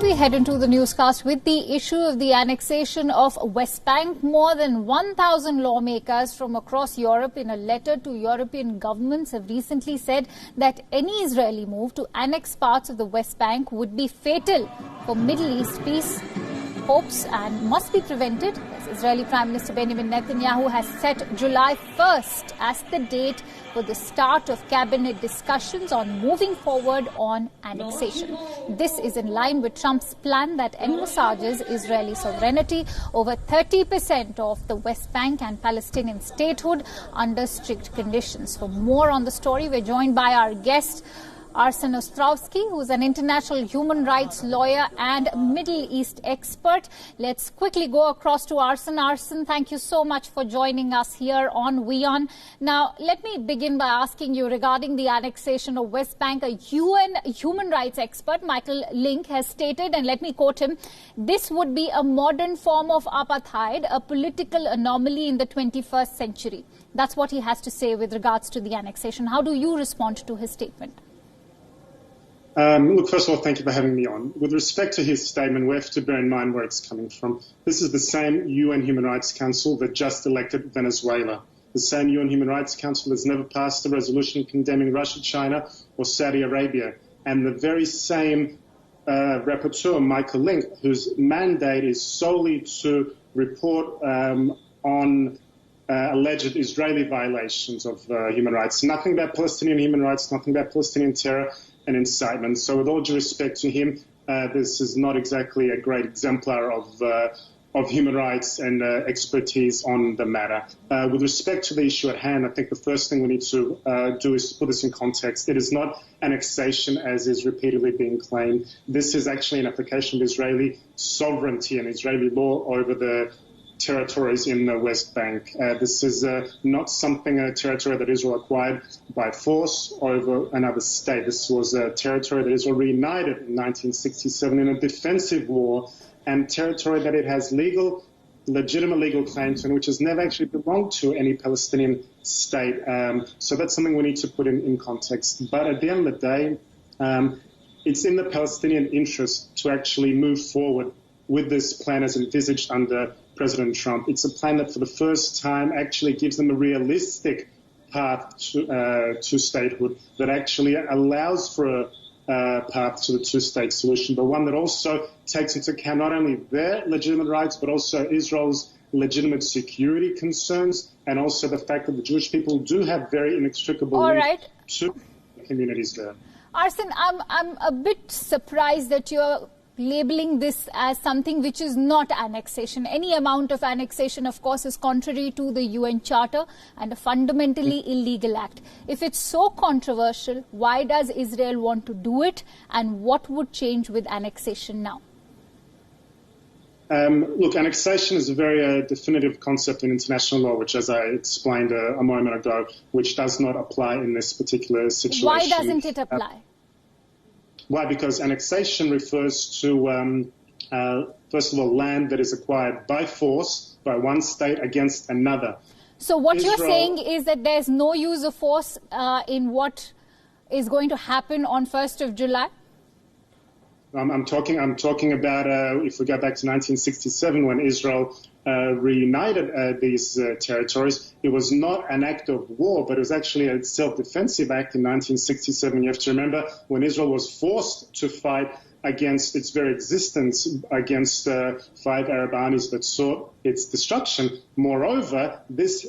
we head into the newscast with the issue of the annexation of West Bank. More than 1,000 lawmakers from across Europe in a letter to European governments have recently said that any Israeli move to annex parts of the West Bank would be fatal for Middle East peace hopes and must be prevented. Israeli Prime Minister Benjamin Netanyahu has set July 1st as the date for the start of cabinet discussions on moving forward on annexation. This is in line with Trump's plan that envisages Israeli sovereignty over 30% of the West Bank and Palestinian statehood under strict conditions. For more on the story, we're joined by our guest, Arsen Ostrowski, who is an international human rights lawyer and Middle East expert. Let's quickly go across to Arsen. Arsen, thank you so much for joining us here on WION. Now, let me begin by asking you regarding the annexation of West Bank. A UN human rights expert, Michael Link, has stated, and let me quote him, "This would be a modern form of apartheid, a political anomaly in the 21st century." That's what he has to say with regards to the annexation. How do you respond to his statement? Look, first of all, thank you for having me on. With respect to his statement, we have to bear in mind where it's coming from. This is the same UN Human Rights Council that just elected Venezuela. The same UN Human Rights Council has never passed a resolution condemning Russia, China, or Saudi Arabia. And the very same rapporteur, Michael Link, whose mandate is solely to report on alleged Israeli violations of human rights. Nothing about Palestinian human rights, nothing about Palestinian terror and incitement. So with all due respect to him, this is not exactly a great exemplar of human rights and expertise on the matter. With respect to the issue at hand, I think the first thing we need to do is put this in context. It is not annexation as is repeatedly being claimed. This is actually an application of Israeli sovereignty and Israeli law over the territories in the West Bank. This is not a territory that Israel acquired by force over another state. This was a territory that Israel reunited in 1967 in a defensive war, and territory that it has legitimate legal claims and which has never actually belonged to any Palestinian state. So that's something we need to put in context. But at the end of the day, it's in the Palestinian interest to actually move forward with this plan as envisaged under President Trump. It's a plan that for the first time actually gives them a realistic path to statehood, that actually allows for a path to the two-state solution, but one that also takes into account not only their legitimate rights, but also Israel's legitimate security concerns, and also the fact that the Jewish people do have very inextricable links to communities there. Arsen, I'm a bit surprised that you're labeling this as something which is not annexation. Any amount of annexation, of course, is contrary to the UN Charter and a fundamentally illegal act. If it's so controversial, why does Israel want to do it, and what would change with annexation now? Look, annexation is a very definitive concept in international law, which, as I explained a moment ago, which does not apply in this particular situation. Why doesn't it apply? Why? Because annexation refers to, first of all, land that is acquired by force by one state against another. So what you're saying is that there's no use of force in what is going to happen on 1st of July? I'm talking about if we go back to 1967 when Israel reunited these territories. It was not an act of war, but it was actually a self-defensive act in 1967. You have to remember when Israel was forced to fight against its very existence, against 5 Arab armies that sought its destruction. Moreover, this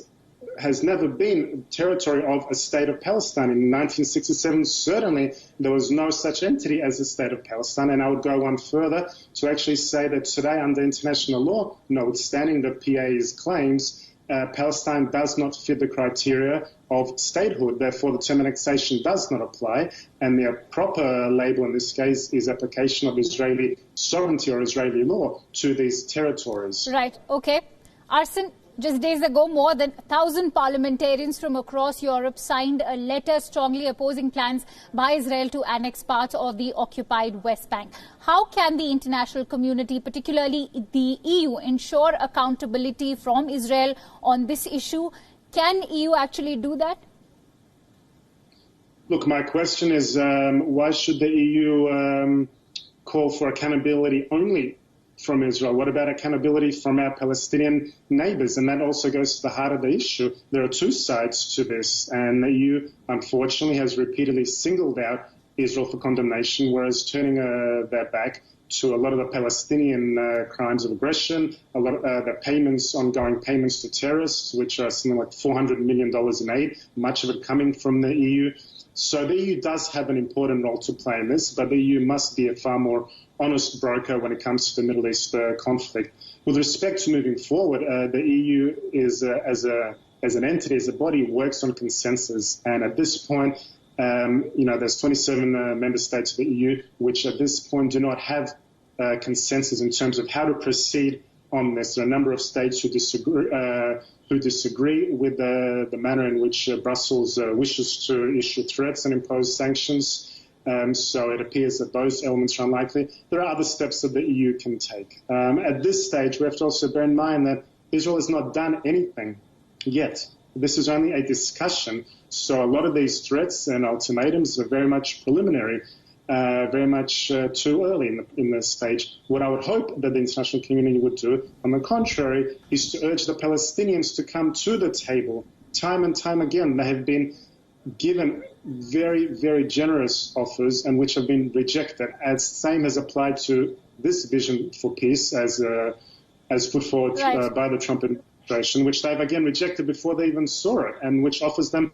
has never been territory of a state of Palestine. In 1967, certainly there was no such entity as the state of Palestine. And I would go one further to actually say that today under international law, notwithstanding the PA's claims, Palestine does not fit the criteria of statehood. Therefore, the term annexation does not apply. And the proper label in this case is application of Israeli sovereignty or Israeli law to these territories. Right. Okay. Arsen, just days ago, more than 1,000 parliamentarians from across Europe signed a letter strongly opposing plans by Israel to annex parts of the occupied West Bank. How can the international community, particularly the EU, ensure accountability from Israel on this issue? Can EU actually do that? Look, my question is, why should the EU call for accountability only from Israel? What about accountability from our Palestinian neighbors? And that also goes to the heart of the issue. There are two sides to this, and the EU, unfortunately, has repeatedly singled out Israel for condemnation, whereas turning their back to a lot of the Palestinian crimes of aggression, a lot of the ongoing payments to terrorists, which are something like $400 million in aid, much of it coming from the EU. So the EU does have an important role to play in this, but the EU must be a far more honest broker when it comes to the Middle East conflict. With respect to moving forward, the EU is, as an entity, as a body, works on consensus. And at this point, there's 27 member states of the EU, which at this point do not have consensus in terms of how to proceed on this. There are a number of states who disagree with the manner in which Brussels wishes to issue threats and impose sanctions. So it appears that those elements are unlikely. There are other steps that the EU can take. At this stage, we have to also bear in mind that Israel has not done anything yet. This is only a discussion. So a lot of these threats and ultimatums are very much preliminary, very much too early in this stage. What I would hope that the international community would do, on the contrary, is to urge the Palestinians to come to the table. Time and time again, they have been given very, very generous offers and which have been rejected. As same has applied to this vision for peace as put forward by the Trump administration, which they've again rejected before they even saw it, and which offers them,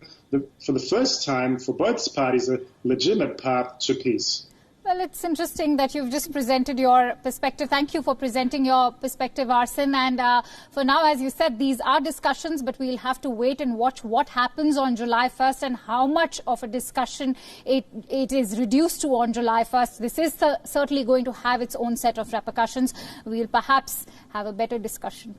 for the first time, for both parties, a legitimate path to peace. Well, it's interesting that you've just presented your perspective. Thank you for presenting your perspective, Arsen. And for now, as you said, these are discussions, but we'll have to wait and watch what happens on July 1st and how much of a discussion it is reduced to on July 1st. This is certainly going to have its own set of repercussions. We'll perhaps have a better discussion.